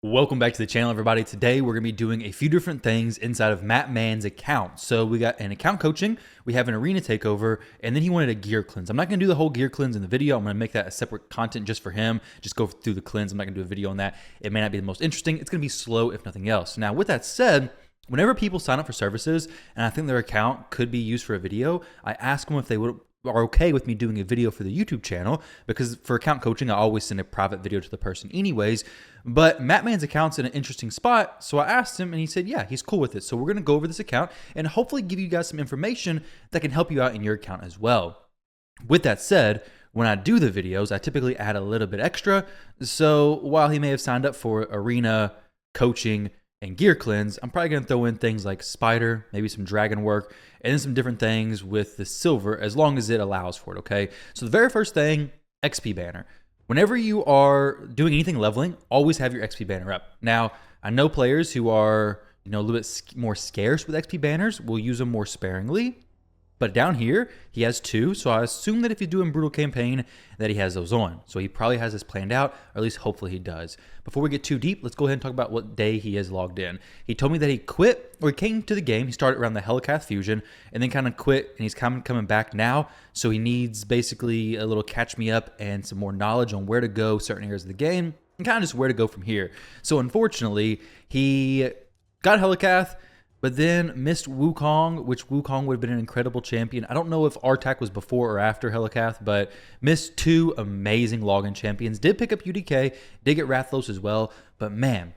Welcome back to the channel, everybody. Today we're going to be doing a few different things inside of Mattmn's account. So we got an account coaching, we have an arena takeover, and then he wanted a gear cleanse. I'm not going to do the whole gear cleanse in the video. I'm going to make that a separate content just for him. Just go through the cleanse. I'm not going to do a video on that. It may not be the most interesting. It's going to be slow if nothing else. Now, with that said, whenever people sign up for services and I think their account could be used for a video, I ask them if they are okay with me doing a video for the YouTube channel, because for account coaching, I always send a private video to the person anyways. But Mattmn's account's in an interesting spot, so I asked him and he said, yeah, he's cool with it. So we're going to go over this account and hopefully give you guys some information that can help you out in your account as well. With that said, when I do the videos, I typically add a little bit extra. So while he may have signed up for arena, coaching, and gear cleanse, I'm probably going to throw in things like spider, maybe some dragon work, and then some different things with the silver, as long as it allows for it, okay? So the very first thing, XP banner. Whenever you are doing anything leveling, always have your XP banner up. Now, I know players who are, a little bit more scarce with XP banners will use them more sparingly. But down here, he has two, so I assume that if he's doing Brutal Campaign, that he has those on. So he probably has this planned out, or at least hopefully he does. Before we get too deep, let's go ahead and talk about what day he has logged in. He told me that he quit, or he came to the game, he started around the Helicath Fusion, and then kind of quit, and he's coming back now, so he needs basically a little catch me up and some more knowledge on where to go, certain areas of the game, and kind of just where to go from here. So unfortunately, he got Helicath, but then missed Wukong, which Wukong would have been an incredible champion. I don't know if Artak was before or after Helicath, but missed two amazing login champions. Did pick up UDK, did get Rathlos as well, but man,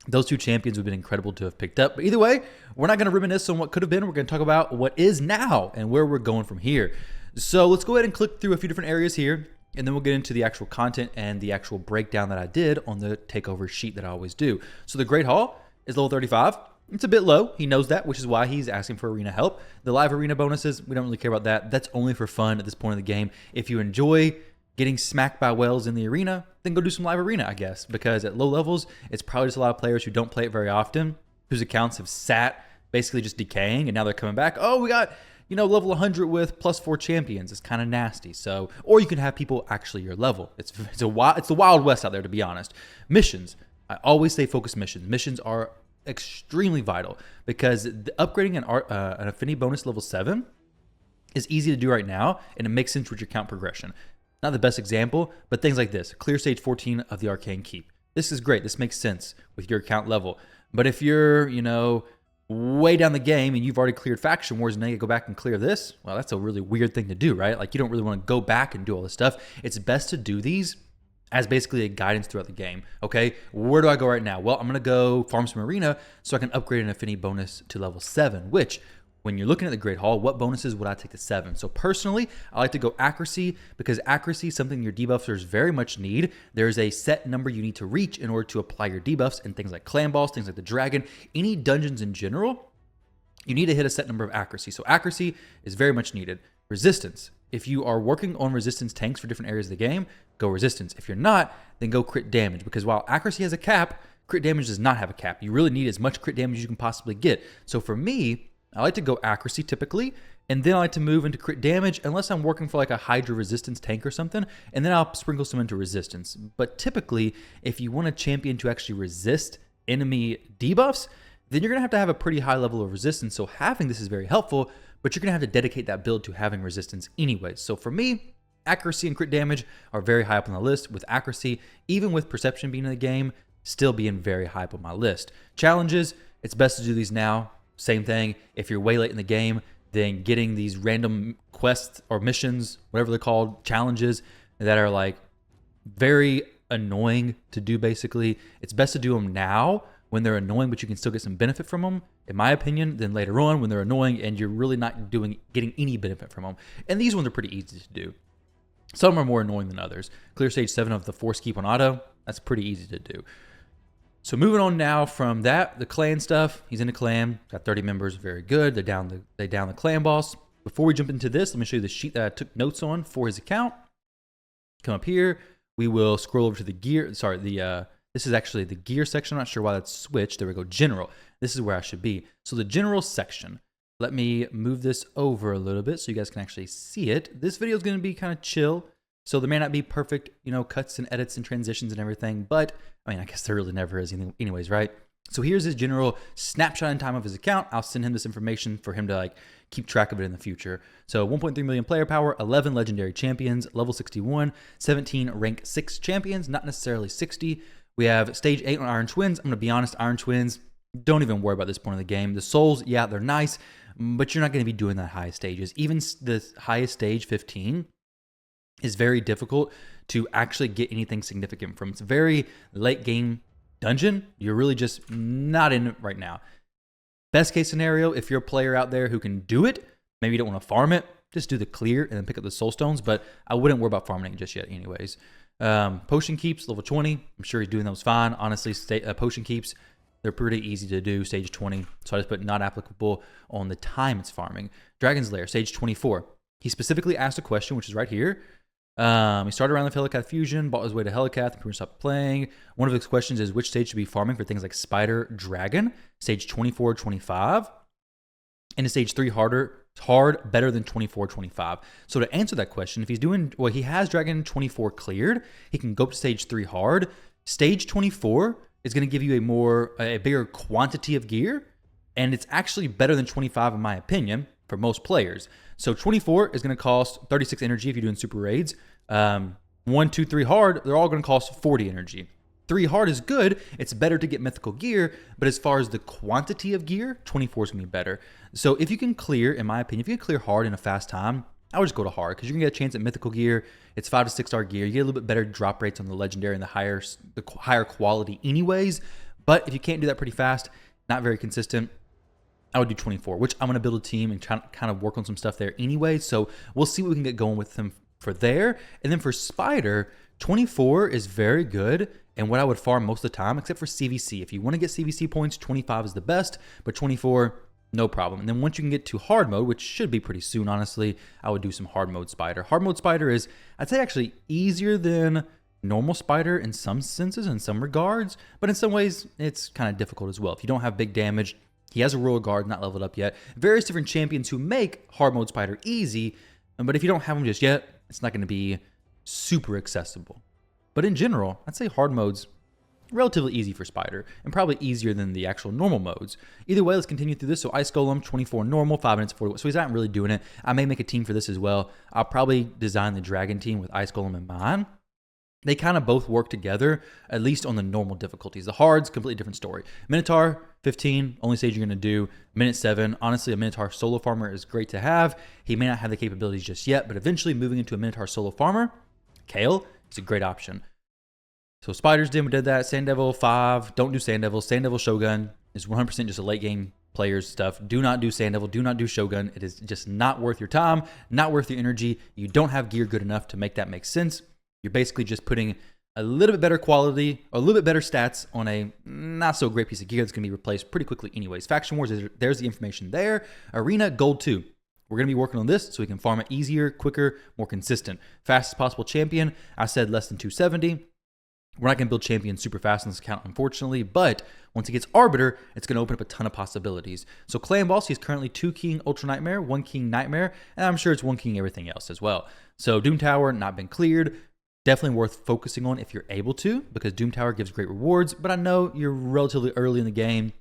those two champions would have been incredible to have picked up. But either way, we're not going to reminisce on what could have been. We're going to talk about what is now and where we're going from here. So let's go ahead and click through a few different areas here, and then we'll get into the actual content and the actual breakdown that I did on the takeover sheet that I always do. So the Great Hall is level 35. It's a bit low. He knows that, which is why he's asking for arena help. The live arena bonuses, we don't really care about that. That's only for fun at this point in the game. If you enjoy getting smacked by whales in the arena, then go do some live arena, I guess, because at low levels, it's probably just a lot of players who don't play it very often, whose accounts have sat basically just decaying, and now they're coming back. Oh, we got, level 100 with +4 champions. It's kind of nasty. So, or you can have people actually your level. It's the Wild West out there, to be honest. Missions. I always say focus missions. Missions are extremely vital, because upgrading an affinity bonus level 7 is easy to do right now, and it makes sense with your count progression. Not the best example, but things like this: clear stage 14 of the Arcane Keep. This is great. This makes sense with your account level. But if you're, way down the game and you've already cleared faction wars and now you go back and clear this, well, that's a really weird thing to do, right? Like, you don't really want to go back and do all this stuff. It's best to do these as basically a guidance throughout the game. Okay, where do I go right now? Well, I'm going to go farm some arena so I can upgrade an affinity bonus to level 7, which, when you're looking at the Great Hall, what bonuses would I take to 7? So personally, I like to go accuracy, because accuracy is something your debuffers very much need. There's a set number you need to reach in order to apply your debuffs, and things like clan balls, things like the dragon, any dungeons in general, you need to hit a set number of accuracy. So accuracy is very much needed. Resistance. If you are working on resistance tanks for different areas of the game, go resistance. If you're not, then go crit damage, because while accuracy has a cap, crit damage does not have a cap. You really need as much crit damage as you can possibly get. So for me, I like to go accuracy typically, and then I like to move into crit damage unless I'm working for like a Hydra resistance tank or something, and then I'll sprinkle some into resistance. But typically, if you want a champion to actually resist enemy debuffs, then you're going to have a pretty high level of resistance. So having this is very helpful, but you're going to have to dedicate that build to having resistance anyways. So for me, accuracy and crit damage are very high up on the list, with accuracy, even with perception being in the game, still being very high up on my list. Challenges, it's best to do these now. Same thing, if you're way late in the game, then getting these random quests or missions, whatever they're called, challenges that are like very annoying to do basically, it's best to do them now when they're annoying, but you can still get some benefit from them, in my opinion, than later on when they're annoying and you're really not getting any benefit from them. And these ones are pretty easy to do. Some are more annoying than others. Clear stage 7 of the Force Keep on auto, that's pretty easy to do. So moving on now from that, the clan stuff. He's in a clan, got 30 members, very good. They down the clan boss. Before we jump into this, let me show you the sheet that I took notes on for his account. Come up here, we will scroll over to the gear. Sorry, this is actually the gear section. I'm not sure why that's switched. There we go, general. This is where I should be. So the general section. Let me move this over a little bit so you guys can actually see it. This video is going to be kind of chill. So there may not be perfect, cuts and edits and transitions and everything, but I mean, I guess there really never is anyways, right? So here's his general snapshot in time of his account. I'll send him this information for him to keep track of it in the future. So 1.3 million player power, 11 legendary champions, level 61, 17 rank 6 champions, not necessarily 60. We have stage 8 on Iron Twins. I'm going to be honest, Iron Twins, don't even worry about this point of the game. The souls, yeah, they're nice, but you're not going to be doing that high stages. Even the highest stage, 15, is very difficult to actually get anything significant from. It's a very late game dungeon. You're really just not in it right now. Best case scenario, if you're a player out there who can do it, maybe you don't want to farm it, just do the clear and then pick up the soul stones, but I wouldn't worry about farming it just yet anyways. Potion keeps, level 20. I'm sure he's doing those fine. Honestly, potion keeps, they're pretty easy to do, stage 20. So I just put not applicable on the time it's farming. Dragon's Lair, stage 24. He specifically asked a question, which is right here. He started around the Helicath Fusion, bought his way to Helicath, and stopped playing. One of his questions is which stage should be farming for things like Spider, Dragon, stage 24, 25. And is stage 3 hard, better than 24, 25? So to answer that question, if he's doing, well, he has Dragon 24 cleared, he can go up to stage 3 hard. Stage 24 is going to give you a bigger quantity of gear, and it's actually better than 25 in my opinion for most players. So 24 is going to cost 36 energy if you're doing super raids. 1, 2, 3 hard, they're all going to cost 40 energy. 3 hard is good. It's better to get mythical gear, but as far as the quantity of gear, 24 is going to be better. So if you can clear, in my opinion, if you can clear hard in a fast time, I would just go to hard because you're going to get a chance at mythical gear. It's 5 to 6 star gear. You get a little bit better drop rates on the legendary and the higher quality anyways. But if you can't do that pretty fast, not very consistent, I would do 24, which I'm going to build a team and kind of work on some stuff there anyway. So we'll see what we can get going with him for there. And then for Spider, 24 is very good and what I would farm most of the time, except for CVC. If you want to get CVC points, 25 is the best, but 24, no problem. And then once you can get to hard mode, which should be pretty soon, honestly, I would do some hard mode Spider. Hard mode Spider is, I'd say, actually easier than normal Spider in some senses, in some regards, but in some ways, it's kind of difficult as well. If you don't have big damage, he has a Royal Guard, not leveled up yet. Various different champions who make hard mode Spider easy, but if you don't have them just yet, it's not going to be super accessible. But in general, I'd say hard mode's relatively easy for Spider, and probably easier than the actual normal modes. Either way, let's continue through this. So Ice Golem, 24 normal, 5 minutes 40. So he's not really doing it. I may make a team for this as well. I'll probably design the Dragon team with Ice Golem in mind. They kind of both work together, at least on the normal difficulties. The hard's completely different story. Minotaur, 15, only stage you're going to do. Minute 7, honestly, a Minotaur solo farmer is great to have. He may not have the capabilities just yet, but eventually moving into a Minotaur solo farmer, Kale, is a great option. So Spiders did that. Sand Devil, 5, don't do Sand Devil. Sand Devil Shogun is 100% just a late game players stuff. Do not do Sand Devil, do not do Shogun. It is just not worth your time, not worth your energy. You don't have gear good enough to make that make sense. You're basically just putting a little bit better quality, a little bit better stats on a not so great piece of gear that's going to be replaced pretty quickly anyways. Faction Wars, there's the information there. Arena, Gold 2. We're going to be working on this so we can farm it easier, quicker, more consistent. Fastest possible champion, I said less than 270. We're not going to build champions super fast on this account, unfortunately, but once he gets Arbiter, it's going to open up a ton of possibilities. So Clan Boss, he's currently 2 King Ultra Nightmare, 1 King Nightmare, and I'm sure it's 1 King everything else as well. So Doom Tower, not been cleared. Definitely worth focusing on if you're able to, because Doom Tower gives great rewards, but I know you're relatively early in the game,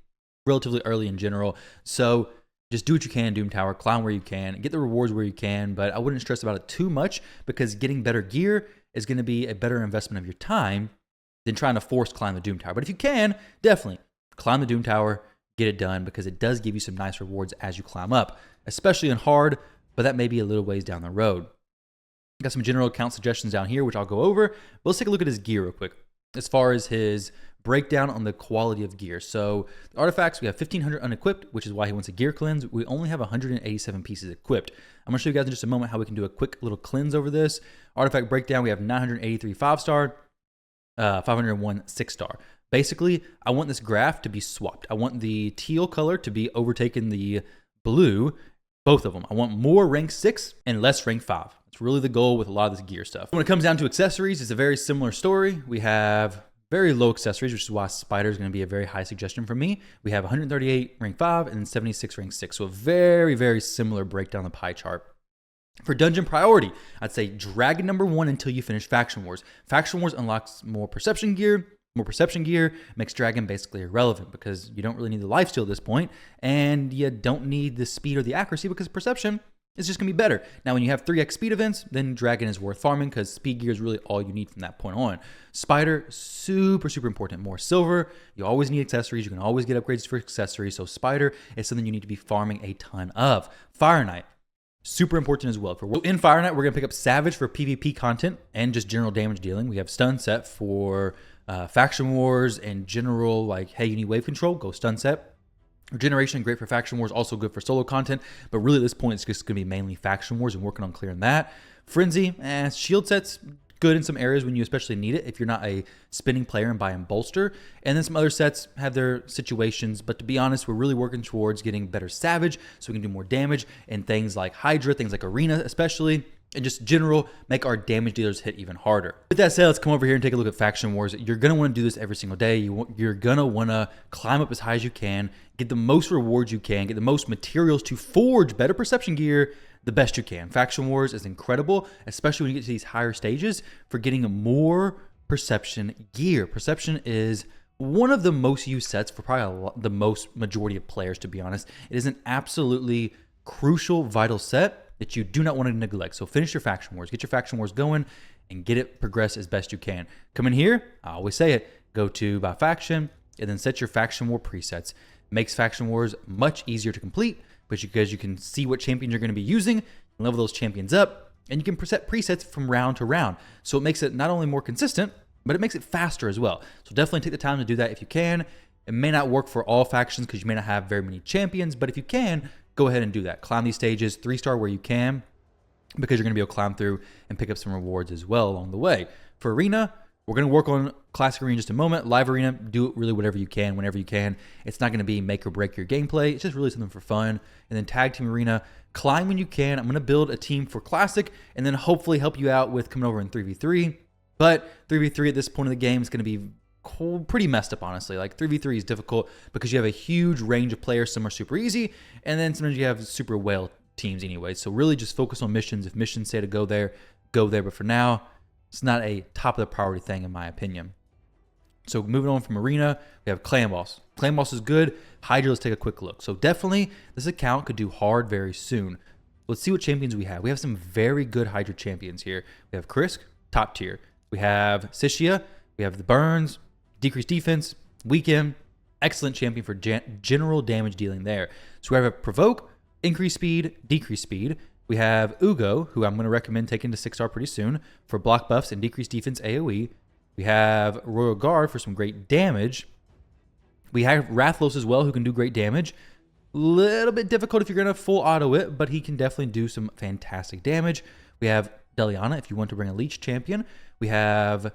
relatively early in general, so just do what you can, Doom Tower, climb where you can, get the rewards where you can, but I wouldn't stress about it too much, because getting better gear is going to be a better investment of your time than trying to force climb the Doom Tower. But if you can, definitely climb the Doom Tower, get it done, because it does give you some nice rewards as you climb up, especially in hard, but that may be a little ways down the road. Got some general account suggestions down here, which I'll go over. But let's take a look at his gear real quick, as far as his breakdown on the quality of gear. So the artifacts, we have 1,500 unequipped, which is why he wants a gear cleanse. We only have 187 pieces equipped. I'm going to show you guys in just a moment how we can do a quick little cleanse over this. Artifact breakdown, we have 983 5-star, 501 6-star. Basically, I want this graph to be swapped. I want the teal color to be overtaking the blue, both of them. I want more rank 6 and less rank 5. It's really the goal with a lot of this gear stuff. When it comes down to accessories, it's a very similar story. We have very low accessories, which is why Spider is going to be a very high suggestion for me. We have 138 rank 5 and then 76 rank 6. So a very, very similar breakdown of the pie chart. For dungeon priority, I'd say Dragon number 1 until you finish Faction Wars. Faction Wars unlocks more perception gear. More perception gear makes Dragon basically irrelevant because you don't really need the lifesteal at this point, and you don't need the speed or the accuracy because perception is just going to be better. Now, when you have 3x speed events, then Dragon is worth farming because speed gear is really all you need from that point on. Spider, super, super important. More silver. You always need accessories. You can always get upgrades for accessories. So Spider is something you need to be farming a ton of. Fire Knight, super important as well. In Fire Knight, we're going to pick up Savage for PvP content and just general damage dealing. We have Stun Set for Faction Wars and general, like, hey, you need wave control, go Stun Set. Regeneration, great for Faction Wars, also good for solo content, but really at this point, it's just going to be mainly Faction Wars and working on clearing that. Frenzy, shield set's good in some areas when you especially need it, if you're not a spinning player and buying bolster. And then some other sets have their situations, but to be honest, we're really working towards getting better Savage so we can do more damage, and things like Hydra, things like Arena especially, and just general make our damage dealers hit even harder. With that said, let's come over here and take a look at Faction Wars. You're going to want to do this every single day. You're going to want to climb up as high as you can, get the most rewards you can, get the most materials to forge better perception gear the best you can. Faction Wars is incredible, especially when you get to these higher stages for getting more perception gear. Perception is one of the most used sets for probably the most majority of players, to be honest. It is an absolutely crucial, vital set that you do not want to neglect. So finish your Faction Wars, get your Faction Wars going, and get it progress as best you can. Come in here, I always say it, go to by faction, and then set your Faction War presets. Makes Faction Wars much easier to complete, because you can see what champions you're going to be using, level those champions up, and you can set presets from round to round. So it makes it not only more consistent, but it makes it faster as well. So definitely take the time to do that if you can. It may not work for all factions because you may not have very many champions, but if you can, go ahead and do that. Climb these stages, 3-star where you can, because you're going to be able to climb through and pick up some rewards as well along the way. For Arena, we're going to work on Classic Arena in just a moment. Live Arena, do it really whatever you can, whenever you can. It's not going to be make or break your gameplay. It's just really something for fun. And then Tag Team Arena, climb when you can. I'm going to build a team for Classic and then hopefully help you out with coming over in 3v3. But 3v3 at this point of the game is going to be pretty messed up, honestly. Like 3v3 is difficult because you have a huge range of players. Some are super easy, and then sometimes you have super whale teams anyway. So really just focus on missions. If missions say to go there, go there. But for now, it's not a top of the priority thing in my opinion. So moving on from Arena, we have Clan Boss. Clan Boss is good. Hydra, let's take a quick look. So definitely this account could do hard very soon. Let's see what champions we have. We have some very good Hydra champions here. We have Krisk, top tier. We have Sishia. We have the Burns, decreased defense, weaken, excellent champion for general damage dealing there. So we have a Provoke, increase speed, decrease speed. We have Ugo, who I'm going to recommend taking to 6-star pretty soon for block buffs and decreased defense AoE. We have Royal Guard for some great damage. We have Rathlos as well, who can do great damage. Little bit difficult if you're going to full auto it, but he can definitely do some fantastic damage. We have Deliana if you want to bring a Leech champion. We have,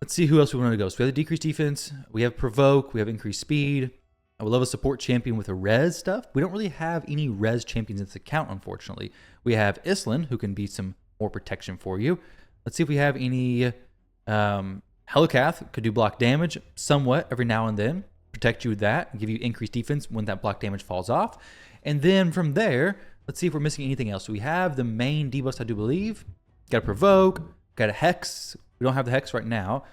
let's see who else we want to go. So we have the decreased defense. We have Provoke. We have increased speed. I would love a support champion with a res stuff. We don't really have any res champions in this account, unfortunately. We have Islin, who can be some more protection for you. Let's see if we have any... Helicath could do block damage somewhat every now and then. Protect you with that. Give you increased defense when that block damage falls off. And then from there, let's see if we're missing anything else. So we have the main debuffs, I do believe. Got a Provoke. Got a Hex. We don't have the Hex right now.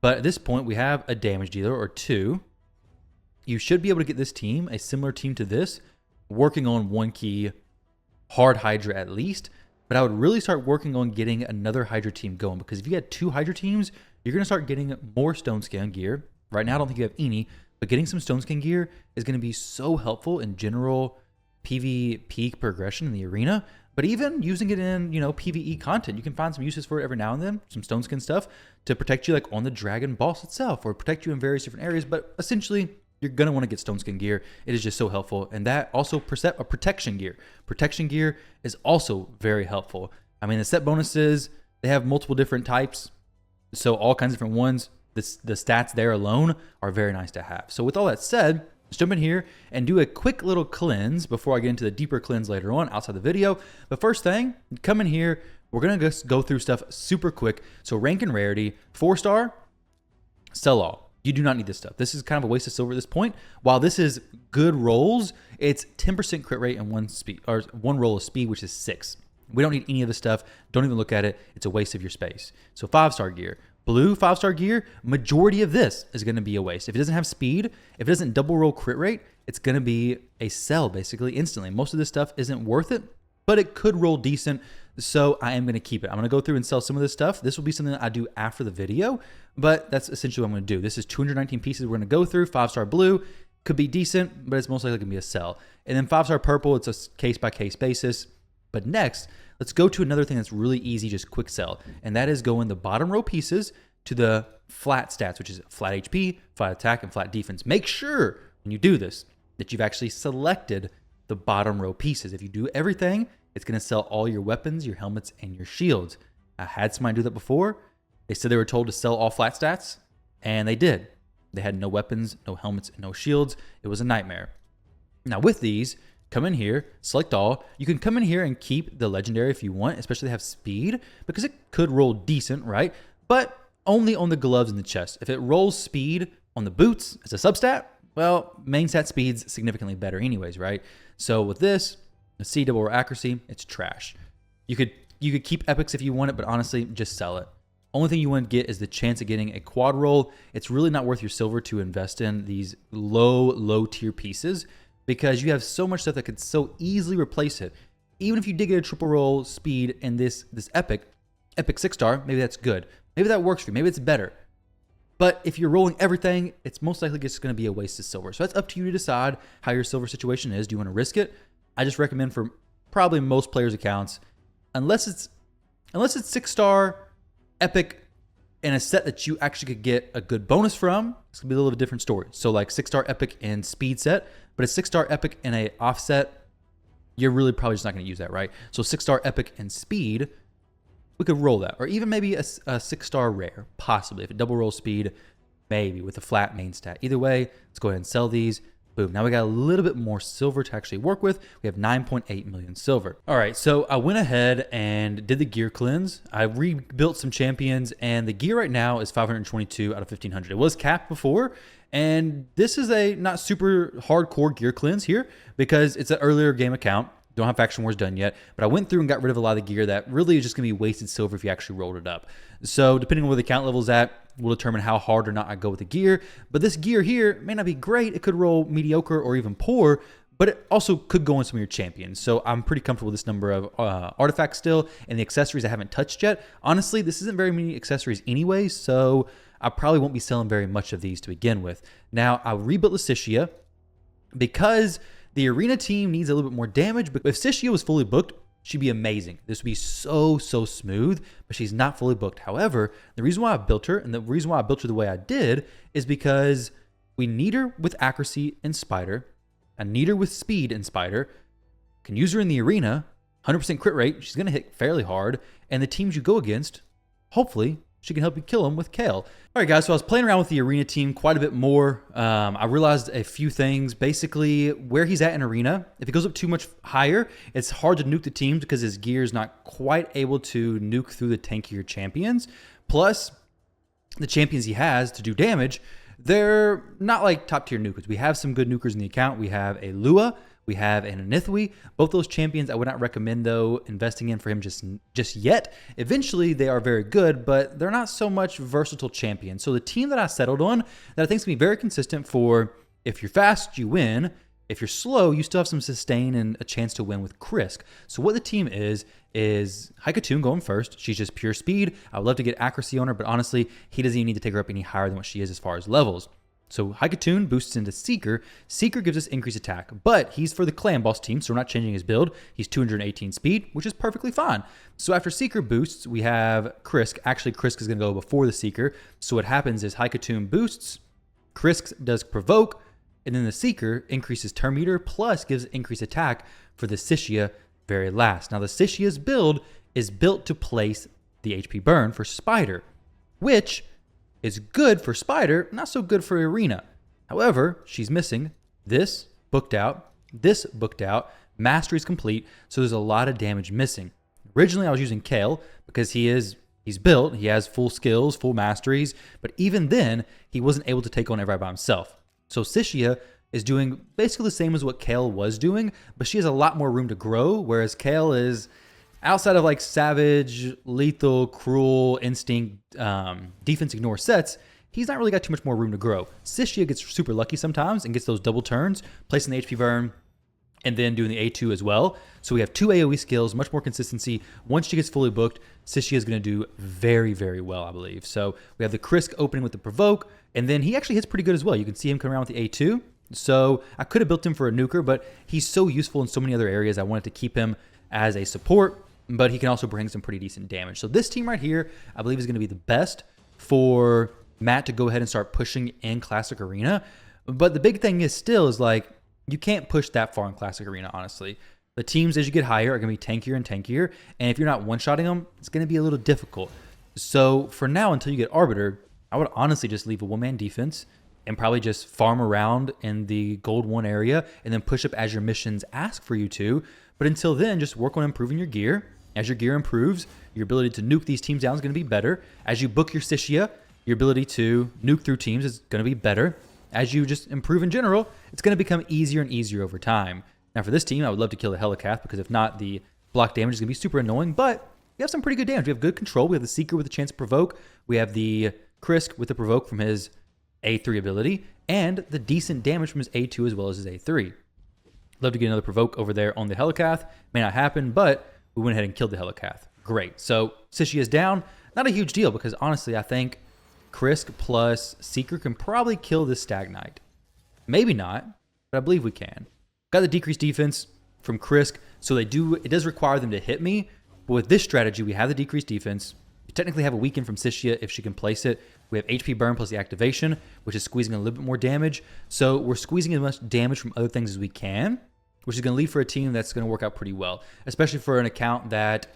But at this point, we have a damage dealer or two. You should be able to get this team, a similar team to this, working on one key hard Hydra at least. But I would really start working on getting another Hydra team going, because if you get 2 Hydra teams, you're going to start getting more Stone Skin gear. Right now, I don't think you have any, but getting some Stone Skin gear is going to be so helpful in general PvP progression in the arena. But even using it in, PvE content, you can find some uses for it every now and then, some Stone Skin stuff to protect you like on the dragon boss itself, or protect you in various different areas. But essentially, you're going to want to get Stone Skin gear. It is just so helpful. And that also protection gear. Protection gear is also very helpful. I mean, the set bonuses, they have multiple different types. So all kinds of different ones. The stats there alone are very nice to have. So with all that said, let's jump in here and do a quick little cleanse before I get into the deeper cleanse later on outside the video. But first thing, come in here. We're going to just go through stuff super quick. So rank and rarity, 4-star, sell all. You do not need this stuff. This is kind of a waste of silver at this point. While this is good rolls, it's 10% crit rate and one roll of speed, which is 6. We don't need any of this stuff. Don't even look at it. It's a waste of your space. So 5-star gear. Blue 5-star gear, majority of this is going to be a waste. If it doesn't have speed, if it doesn't double roll crit rate, it's going to be a sell basically instantly. Most of this stuff isn't worth it, but it could roll decent. So I am going to keep it. I'm going to go through and sell some of this stuff. This will be something that I do after the video, but that's essentially what I'm going to do. This is 219 pieces we're going to go through. 5-star blue could be decent, but it's most likely going to be a sell. And then 5-star purple, it's a case-by-case basis. But next, let's go to another thing that's really easy, just quick sell. And that is going the bottom row pieces to the flat stats, which is flat HP, flat attack, and flat defense. Make sure when you do this that you've actually selected the bottom row pieces. If you do everything, it's going to sell all your weapons, your helmets, and your shields. I had somebody do that before. They said they were told to sell all flat stats, and they did. They had no weapons, no helmets, and no shields. It was a nightmare. Now with these, come in here, select all. You can come in here and keep the legendary if you want, especially if they have speed, because it could roll decent, right? But only on the gloves and the chest. If it rolls speed on the boots as a substat, well, main stat speed's significantly better anyways, right? So with this, the C double roll accuracy, it's trash. You could keep epics if you want it, but honestly, just sell it. Only thing you want to get is the chance of getting a quad roll. It's really not worth your silver to invest in these low tier pieces, because you have so much stuff that could so easily replace it. Even if you did get a triple roll speed in this epic 6-star, maybe that's good. Maybe that works for you. Maybe it's better. But if you're rolling everything, it's most likely just going to be a waste of silver. So that's up to you to decide how your silver situation is. Do you want to risk it? I just recommend for probably most players' accounts, unless it's 6-star epic in a set that you actually could get a good bonus from, it's going to be a little bit different story. So like 6-star epic and speed set, but a 6-star epic and a offset, you're really probably just not going to use that, right? So 6-star epic and speed, we could roll that. Or even maybe a 6-star rare, possibly. If it double rolls speed, maybe with a flat main stat. Either way, let's go ahead and sell these. Boom. Now we got a little bit more silver to actually work with. We have 9.8 million silver. All right, so I went ahead and did the gear cleanse. I rebuilt some champions, and the gear right now is 522 out of 1,500. It was capped before, and this is a not super hardcore gear cleanse here because it's an earlier game account. Don't have Faction Wars done yet, but I went through and got rid of a lot of the gear that really is just going to be wasted silver if you actually rolled it up. So depending on where the account level's at, will determine how hard or not I go with the gear. But this gear here may not be great. It could roll mediocre or even poor, but it also could go on some of your champions. So I'm pretty comfortable with this number of artifacts still, and the accessories I haven't touched yet. Honestly, this isn't very many accessories anyway, so I probably won't be selling very much of these to begin with. Now, I rebuilt Lucitia because the arena team needs a little bit more damage, but if Lucitia was fully booked, she'd be amazing. This would be so smooth, but she's not fully booked. However, the reason why I built her, and the reason why I built her the way I did, is because we need her with accuracy in Spider, I need her with speed in Spider, can use her in the arena, 100% crit rate, she's going to hit fairly hard, and the teams you go against, hopefully, she can help you kill them with Kale. All right, guys, so I was playing around with the arena team quite a bit more. I realized a few things. Basically, where he's at in arena, if he goes up too much higher, it's hard to nuke the teams because his gear is not quite able to nuke through the tankier champions. Plus, the champions he has to do damage, they're not like top tier nukers. We have some good nukers in the account. We have a Lua, we have an Anithui. Both those champions I would not recommend, though, investing in for him just yet. Eventually, they are very good, but they're not so much versatile champions. So the team that I settled on, that I think is going to be very consistent for if you're fast, you win. If you're slow, you still have some sustain and a chance to win with Krisk. So what the team is Haikatoon going first. She's just pure speed. I would love to get accuracy on her, but honestly, he doesn't even need to take her up any higher than what she is as far as levels. So Haikatoon boosts into Seeker. Seeker gives us increased attack, but he's for the clan boss team, so we're not changing his build. He's 218 speed, which is perfectly fine. So after Seeker boosts, we have Krisk. Actually, Krisk is going to go before the Seeker. So what happens is Haikatoon boosts, Krisk does provoke, and then the Seeker increases turn meter plus gives increased attack for the Lucitia very last. Now the Lucia's build is built to place the HP burn for Spider, which is good for Spider, not so good for Arena. However, she's missing this booked out, Mastery's complete, so there's a lot of damage missing. Originally, I was using Kale because he's built, he has full skills, full masteries, but even then, he wasn't able to take on everybody by himself. So Lucitia is doing basically the same as what Kale was doing, but she has a lot more room to grow, whereas Kale is, outside of like Savage, Lethal, Cruel, Instinct, Defense Ignore sets, he's not really got too much more room to grow. Sishia gets super lucky sometimes and gets those double turns, placing the HP burn, and then doing the A2 as well. So we have 2 AoE skills, much more consistency. Once she gets fully booked, Sishia is going to do very, very well, I believe. So we have the Krisk opening with the Provoke, and then he actually hits pretty good as well. You can see him come around with the A2. So I could have built him for a nuker, but he's so useful in so many other areas. I wanted to keep him as a support, but he can also bring some pretty decent damage. So this team right here, I believe, is going to be the best for Matt to go ahead and start pushing in Classic Arena. But the big thing is still is like, you can't push that far in Classic Arena, honestly. The teams, as you get higher, are going to be tankier and tankier. And if you're not one-shotting them, it's going to be a little difficult. So for now, until you get Arbiter, I would honestly just leave a one-man defense and probably just farm around in the gold 1 area and then push up as your missions ask for you to. But until then, just work on improving your gear. As your gear improves, your ability to nuke these teams down is going to be better. As you book your Sishia, your ability to nuke through teams is going to be better. As you just improve in general, it's going to become easier and easier over time. Now for this team, I would love to kill the Helicath because if not, the block damage is going to be super annoying, but we have some pretty good damage. We have good control. We have the Seeker with a chance to provoke. We have the Krisk with the provoke from his A3 ability, and the decent damage from his A2 as well as his A3. Love to get another provoke over there on the Helicath. May not happen, but we went ahead and killed the Helicath. Great. So Sishia is down. Not a huge deal because honestly, I think Krisk plus Seeker can probably kill this Stagnite. Maybe not, but I believe we can. Got the decreased defense from Krisk, so it does require them to hit me. But with this strategy, we have the decreased defense. We technically have a weaken from Sishia if she can place it. We have HP burn plus the activation, which is squeezing a little bit more damage. So we're squeezing as much damage from other things as we can, which is going to lead for a team that's going to work out pretty well, especially for an account that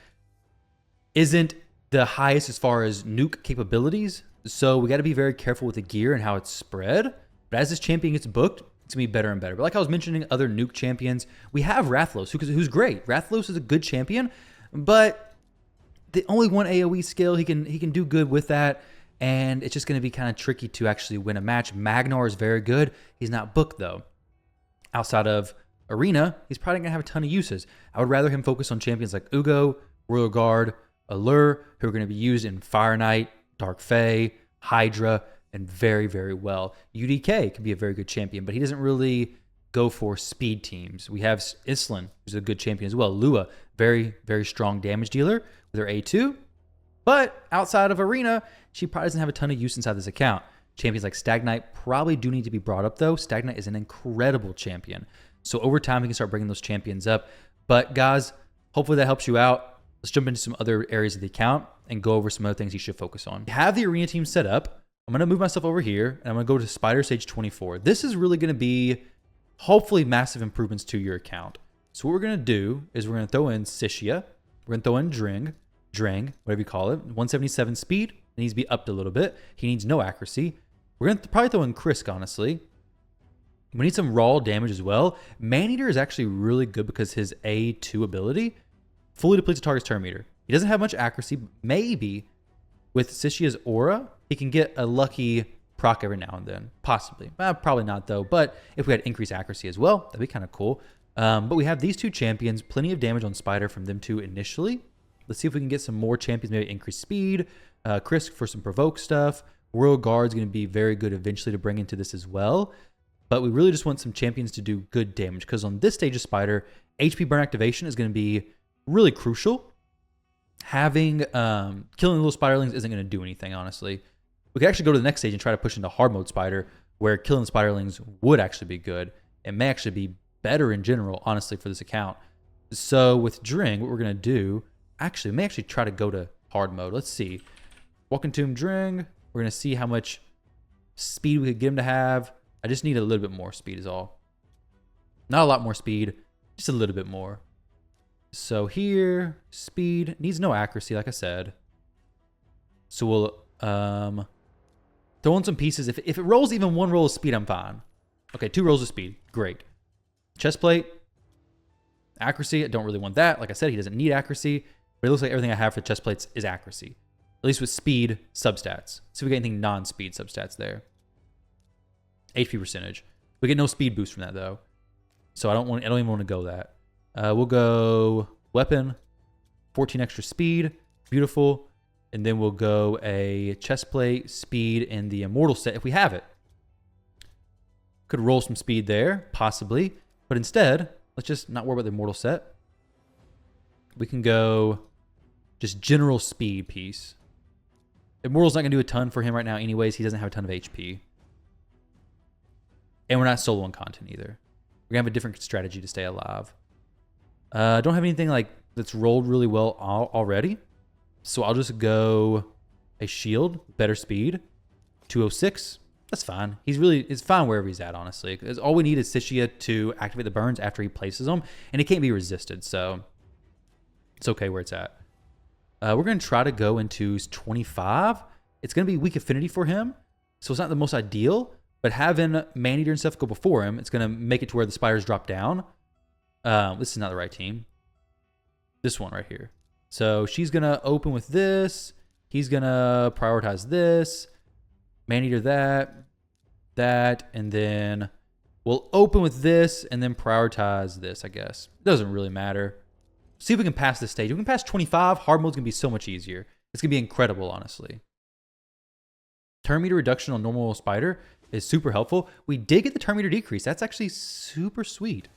isn't the highest as far as nuke capabilities. So we got to be very careful with the gear and how it's spread. But as this champion gets booked, it's going to be better and better. But like I was mentioning other nuke champions, we have Rathlos, who's great. Rathlos is a good champion, but the only 1 AoE skill, he can do good with that. And it's just going to be kind of tricky to actually win a match. Magnar is very good. He's not booked though. Outside of Arena, he's probably going to have a ton of uses. I would rather him focus on champions like Ugo, Royal Guard, Allure, who are going to be used in Fire Knight, Dark Fae, Hydra, and very, very well. UDK could be a very good champion, but he doesn't really go for speed teams. We have Islin, who's a good champion as well. Lua, very, very strong damage dealer with her A2. But outside of Arena, she probably doesn't have a ton of use inside this account. Champions like Stagnite probably do need to be brought up, though. Stagnite is an incredible champion. So over time, we can start bringing those champions up. But guys, hopefully that helps you out. Let's jump into some other areas of the account and go over some other things you should focus on. We have the Arena team set up. I'm going to move myself over here, and I'm going to go to Spider Stage 24. This is really going to be, hopefully, massive improvements to your account. So what we're going to do is we're going to throw in Sishia. We're going to throw in Drang, whatever you call it. 177 speed. It needs to be upped a little bit. He needs no accuracy. We're going to probably throw in Krisk, honestly. We need some raw damage as well. Maneater is actually really good because his A2 ability fully depletes the target's turn meter. He doesn't have much accuracy. Maybe with Sishia's aura, he can get a lucky proc every now and then. Possibly. Probably not, though. But if we had increased accuracy as well, that'd be kind of cool. But we have these two champions. Plenty of damage on Spider from them two initially. Let's see if we can get some more champions. Maybe increase speed. Krisk for some provoke stuff. Royal Guard's going to be very good eventually to bring into this as well. But we really just want some champions to do good damage. Because on this stage of Spider, HP burn activation is going to be really crucial. Having killing little spiderlings isn't going to do anything, honestly. We could actually go to the next stage and try to push into hard mode Spider, where killing the spiderlings would actually be good. It may actually be better in general, honestly, for this account. So with Dring, what we're going to do, actually, we may actually try to go to hard mode. Let's see. Walking Tomb Dring, we're going to see how much speed we could get him to have. I just need a little bit more speed is all. Not a lot more speed, just a little bit more. So here, speed, needs no accuracy, like I said. So we'll throw in some pieces. If it rolls even one roll of speed, I'm fine. Okay, 2 rolls of speed, great. Chest plate, accuracy, I don't really want that. Like I said, he doesn't need accuracy, but it looks like everything I have for chest plates is accuracy. At least with speed substats. See if we get anything non-speed substats there. HP percentage. We get no speed boost from that though. So I don't even want to go that. We'll go weapon, 14 extra speed. Beautiful. And then we'll go a chest plate, speed, and the immortal set if we have it. Could roll some speed there, possibly. But instead, let's just not worry about the immortal set. We can go just general speed piece. Immortal's not going to do a ton for him right now anyways. He doesn't have a ton of HP. And we're not soloing content either. We're going to have a different strategy to stay alive. Don't have anything like that's rolled really well already. So I'll just go a shield, better speed, 206. That's fine. It's fine wherever he's at, honestly. Because all we need is Sishia to activate the burns after he places them. And it can't be resisted, so it's okay where it's at. We're going to try to go into 25. It's going to be weak affinity for him. So it's not the most ideal. But having Maneater and stuff go before him, it's going to make it to where the spiders drop down. This is not the right team. This one right here. So she's going to open with this. He's going to prioritize this. Maneater that. And then we'll open with this and then prioritize this, I guess. It doesn't really matter. See if we can pass this stage. If we can pass 25, hard mode's going to be so much easier. It's going to be incredible, honestly. Turn meter reduction on normal spider is super helpful. We did get the turn meter decrease. That's actually super sweet.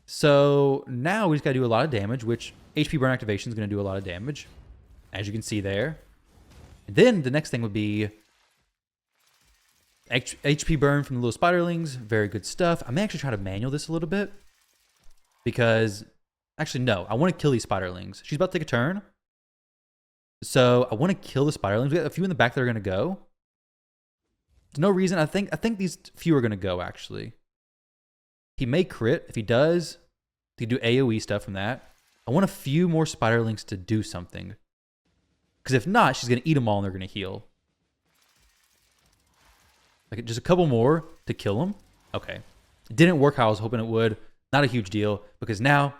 So now we just got to do a lot of damage, which HP burn activation is going to do a lot of damage, as you can see there. And then the next thing would be HP burn from the little spiderlings. Very good stuff. I may actually try to manual this a little bit. Because, actually, no. I want to kill these spiderlings. She's about to take a turn. So, I want to kill the spiderlings. We got a few in the back that are going to go. There's no reason. I think these few are going to go, actually. He may crit. If he does, he can do AoE stuff from that. I want a few more spiderlings to do something. Because if not, she's going to eat them all and they're going to heal. Like, just a couple more to kill them. Okay. It didn't work how I was hoping it would. Not a huge deal, because now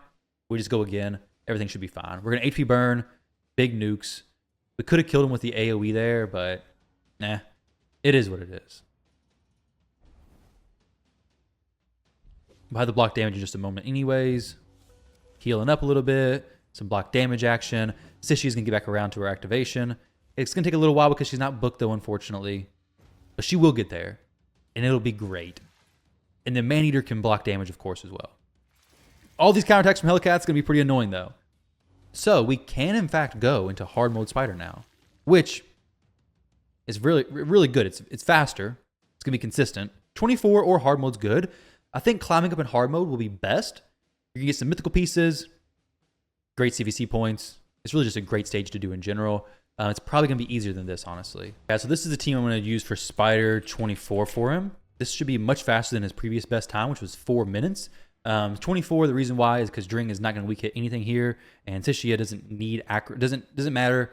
we just go again. Everything should be fine. We're going to HP burn, big nukes. We could have killed him with the AoE there, but nah, it is what it is. We'll have the block damage in just a moment anyways. Healing up a little bit. Some block damage action. Sishi's going to get back around to her activation. It's going to take a little while because she's not booked, though, unfortunately. But she will get there, and it'll be great. And then Maneater can block damage, of course, as well. All these counterattacks from Hellcat's going to be pretty annoying, though. So we can, in fact, go into hard mode spider now, which is really, really good. It's faster. It's going to be consistent. 24 or hard mode's good. I think climbing up in hard mode will be best. You can get some mythical pieces, great CVC points. It's really just a great stage to do in general. It's probably going to be easier than this, honestly. Yeah, so this is the team I'm going to use for Spider 24 for him. This should be much faster than his previous best time, which was 4 minutes. 24, the reason why is because Dring is not going to weak hit anything here, and Tishia doesn't need doesn't matter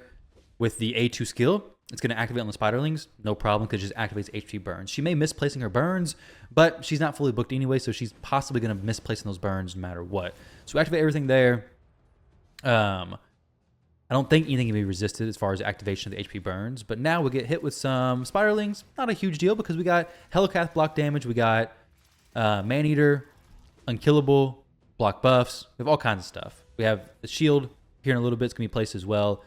with the A2 skill. It's going to activate on the spiderlings, no problem, because it just activates HP burns. She may miss placing her burns, but she's not fully booked anyway, so she's possibly going to miss placing those burns no matter what. So activate everything there. I don't think anything can be resisted as far as activation of the HP burns, but now we'll get hit with some spiderlings. Not a huge deal because we got Hellcat block damage, we got Maneater, unkillable, block buffs. We have all kinds of stuff. We have the shield here in a little bit. It's going to be placed as well.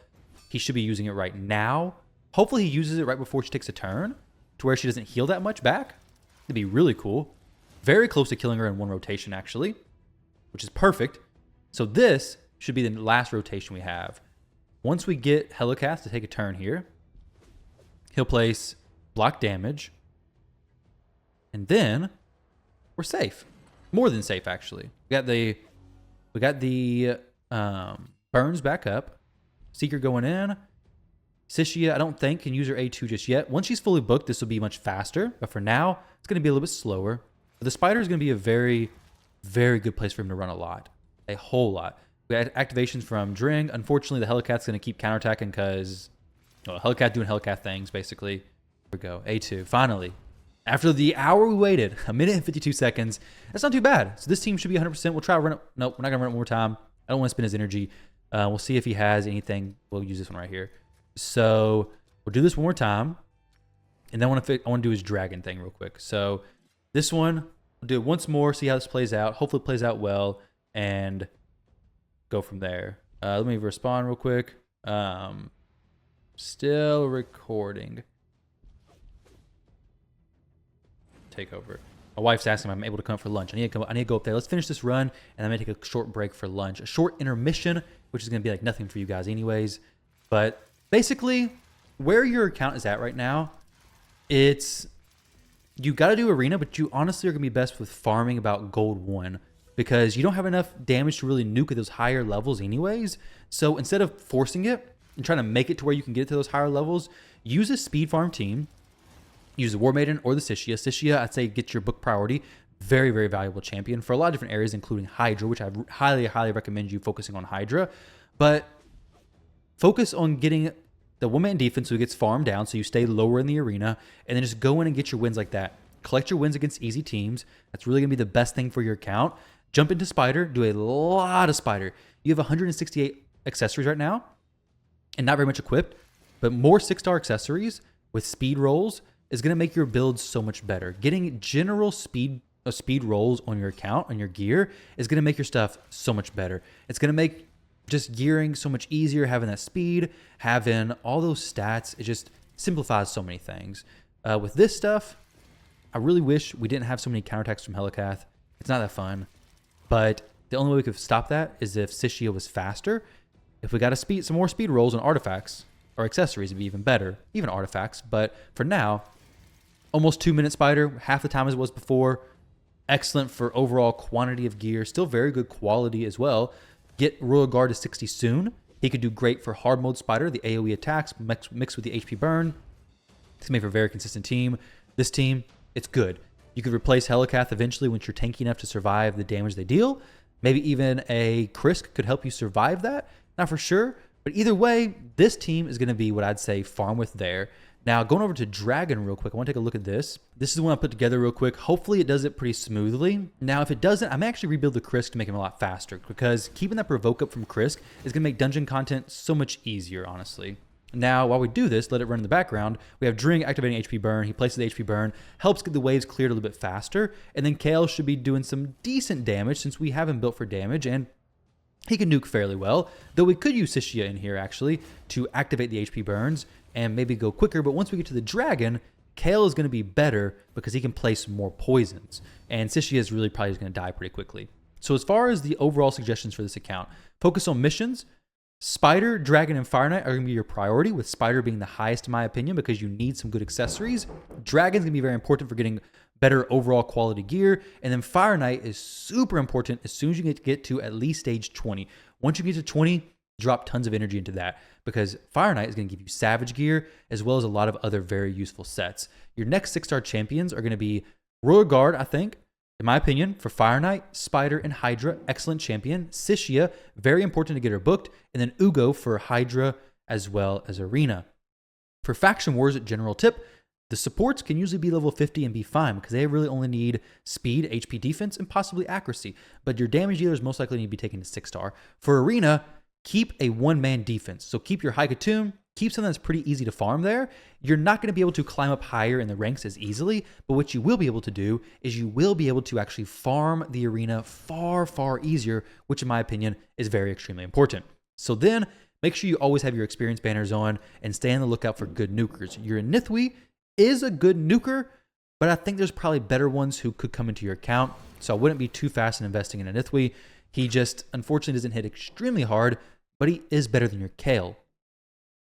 He should be using it right now. Hopefully he uses it right before she takes a turn to where she doesn't heal that much back. It'd be really cool. Very close to killing her in one rotation, actually, which is perfect. So this should be the last rotation we have. Once we get Helicath to take a turn here, he'll place block damage, and then we're safe. More than safe, actually. We got the burns back up. Seeker going in. Sishia, I don't think, can use her A2 just yet. Once she's fully booked, this will be much faster. But for now, it's going to be a little bit slower. But the spider is going to be a very, very good place for him to run a lot. A whole lot. We had activations from Dring. Unfortunately, the Hellcat's going to keep counterattacking because Hellcat doing Hellcat things, basically. Here we go. A2. Finally. After the hour we waited, 1 minute and 52 seconds, that's not too bad. So this team should be 100%. We'll try to run it. Nope, we're not going to run it one more time. I don't want to spend his energy. We'll see if he has anything. We'll use this one right here. So we'll do this one more time. And then I want to do his dragon thing real quick. So this one, we'll do it once more, see how this plays out. Hopefully it plays out well. And go from there. Let me respond real quick. Still recording. Take over. My wife's asking if I'm able to come up for lunch. I need to go up there. Let's finish this run, and I'm gonna take a short break for lunch, a short intermission, which is gonna be like nothing for you guys anyways. But basically, where your account is at right now, it's you got to do arena, but you honestly are gonna be best with farming about gold 1 because you don't have enough damage to really nuke at those higher levels anyways. So instead of forcing it and trying to make it to where you can get to those higher levels, use a speed farm team. Use the War Maiden or the Sishia. Sishia, I'd say get your book priority. Very, very valuable champion for a lot of different areas, including Hydra, which I highly, highly recommend you focusing on Hydra. But focus on getting the one-man defense so it gets farmed down so you stay lower in the arena, and then just go in and get your wins like that. Collect your wins against easy teams. That's really going to be the best thing for your account. Jump into Spider. Do a lot of Spider. You have 168 accessories right now, and not very much equipped, but more 6-star accessories with speed rolls is going to make your build so much better. Getting general speed rolls on your account, on your gear, is going to make your stuff so much better. It's going to make just gearing so much easier, having that speed, having all those stats. It just simplifies so many things. With this stuff, I really wish we didn't have so many counterattacks from Helicath. It's not that fun. But the only way we could stop that is if Sishia was faster. If we got some more speed rolls on artifacts or accessories, it'd be even better. Even artifacts. But for now, almost 2-minute Spider, half the time as it was before. Excellent for overall quantity of gear. Still very good quality as well. Get Royal Guard to 60 soon. He could do great for hard mode Spider, the AoE attacks mixed with the HP burn. It's made for a very consistent team. This team, it's good. You could replace Helicath eventually once you're tanky enough to survive the damage they deal. Maybe even a Krisk could help you survive that. Not for sure. But either way, this team is going to be what I'd say farm with there. Now, going over to Dragon real quick, I want to take a look at this. This is the one I put together real quick. Hopefully, it does it pretty smoothly. Now, if it doesn't, I may actually rebuild the Krisk to make him a lot faster because keeping that provoke up from Krisk is going to make dungeon content so much easier, honestly. Now, while we do this, let it run in the background. We have Dring activating HP burn. He places the HP burn, helps get the waves cleared a little bit faster. And then Kale should be doing some decent damage since we have him built for damage. And he can nuke fairly well, though we could use Sishia in here, actually, to activate the HP burns and maybe go quicker. But once we get to the Dragon, Kale is going to be better because he can place more poisons. And Sishia is really probably going to die pretty quickly. So as far as the overall suggestions for this account, focus on missions. Spider, Dragon, and Fire Knight are going to be your priority, with Spider being the highest in my opinion because you need some good accessories. Dragon's going to be very important for getting better overall quality gear. And then Fire Knight is super important as soon as you get to at least stage 20. Once you get to 20, drop tons of energy into that because Fire Knight is going to give you Savage gear as well as a lot of other very useful sets. Your next 6-star champions are going to be Royal Guard, I think, in my opinion, for Fire Knight, Spider, and Hydra, excellent champion. Sishia, very important to get her booked. And then Ugo for Hydra as well as Arena. For Faction Wars, general tip, the supports can usually be level 50 and be fine because they really only need speed, HP defense, and possibly accuracy. But your damage dealers most likely need to be taken to 6-star. For Arena, keep a one-man defense. So keep your Haikatoon, keep something that's pretty easy to farm there. You're not going to be able to climb up higher in the ranks as easily, but what you will be able to do is you will be able to actually farm the arena far, far easier, which in my opinion is very extremely important. So then make sure you always have your experience banners on and stay on the lookout for good nukers. Your Nithwi is a good nuker, but I think there's probably better ones who could come into your account. So I wouldn't be too fast in investing in a Nithwi. He just unfortunately doesn't hit extremely hard, but he is better than your Kale.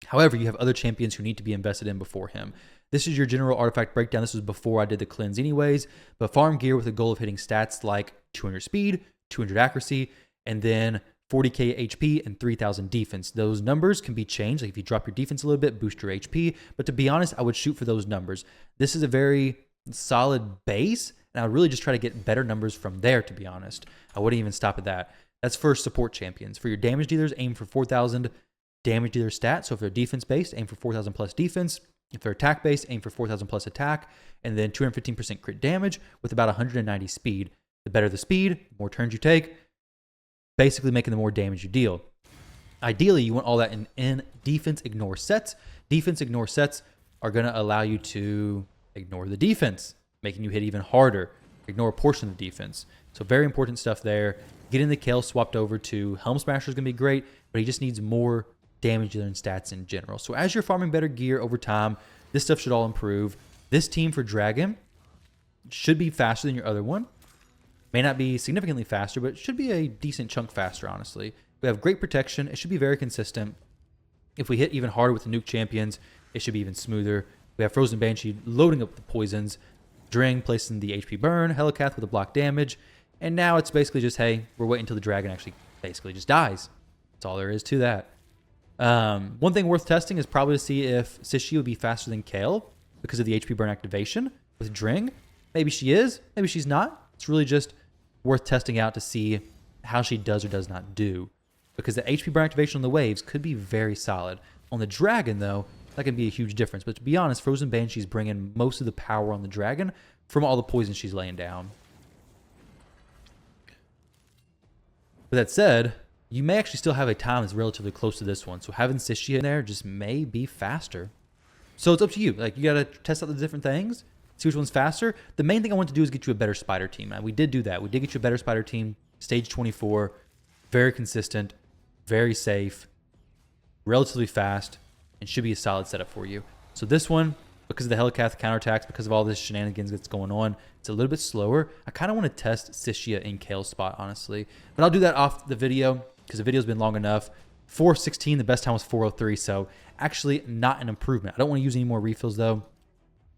However, you have other champions who need to be invested in before him. This is your general artifact breakdown. This was before I did the cleanse anyways, but farm gear with a goal of hitting stats like 200 speed, 200 accuracy, and then 40k HP and 3000 defense. Those numbers can be changed. Like if you drop your defense a little bit, boost your HP. But to be honest, I would shoot for those numbers. This is a very solid base, and I would really just try to get better numbers from there, to be honest. I wouldn't even stop at that. That's for support champions. For your damage dealers, aim for 4,000 damage dealer stats. So if they're defense based, aim for 4,000 plus defense. If they're attack based, aim for 4,000 plus attack, and then 215% crit damage with about 190 speed. The better the speed, the more turns you take, basically making the more damage you deal. Ideally, you want all that in defense ignore sets. Defense ignore sets are going to allow you to ignore the defense, making you hit even harder, ignore a portion of the defense. So very important stuff there. Getting the Kale swapped over to Helm Smasher is going to be great, but he just needs more damage dealer and stats in general. So as you're farming better gear over time, this stuff should all improve. This team for Dragon should be faster than your other one. May not be significantly faster, but it should be a decent chunk faster, honestly. We have great protection. It should be very consistent. If we hit even harder with the nuke champions, it should be even smoother. We have Frozen Banshee loading up the poisons, Dring placing the HP burn, Helicath with the block damage, and now it's basically just, hey, we're waiting until the dragon actually basically just dies. That's all there is to that. One thing worth testing is probably to see if Sishi would be faster than Kale because of the HP burn activation with Dring. Maybe she is, maybe she's not. It's really just worth testing out to see how she does or does not do, because the HP burn activation on the waves could be very solid. On the dragon, though, that can be a huge difference. But to be honest, Frozen Banshee's bringing most of the power on the dragon from all the poison she's laying down. With that said, you may actually still have a time that's relatively close to this one. So having Sishi in there just may be faster. So it's up to you. Like, you got to test out the different things, see which one's faster. The main thing I want to do is get you a better spider team. And we did do that. We did get you a better spider team. Stage 24, very consistent, very safe, relatively fast, and should be a solid setup for you. So this one, because of the Helicath counterattacks, because of all this shenanigans that's going on, it's a little bit slower. I kind of want to test Sishia in Kale's spot, honestly. But I'll do that off the video because the video's been long enough. 4:16, the best time was 4:03, so actually not an improvement. I don't want to use any more refills, though.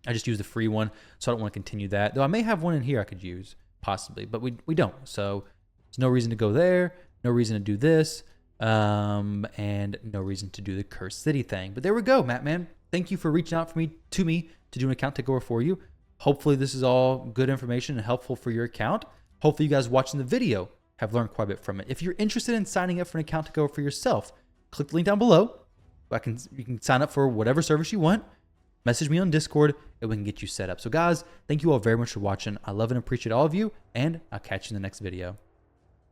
I just used the free one, so I don't want to continue that. Though I may have one in here I could use, possibly, but we don't. So there's no reason to go there, no reason to do this, and no reason to do the Cursed City thing. But there we go, Mattmn. Thank you for reaching out to me to do an account takeover for you. Hopefully this is all good information and helpful for your account. Hopefully you guys watching the video have learned quite a bit from it. If you're interested in signing up for an account takeover for yourself, click the link down below. You can sign up for whatever service you want. Message me on Discord and we can get you set up. So guys, thank you all very much for watching. I love and appreciate all of you, and I'll catch you in the next video.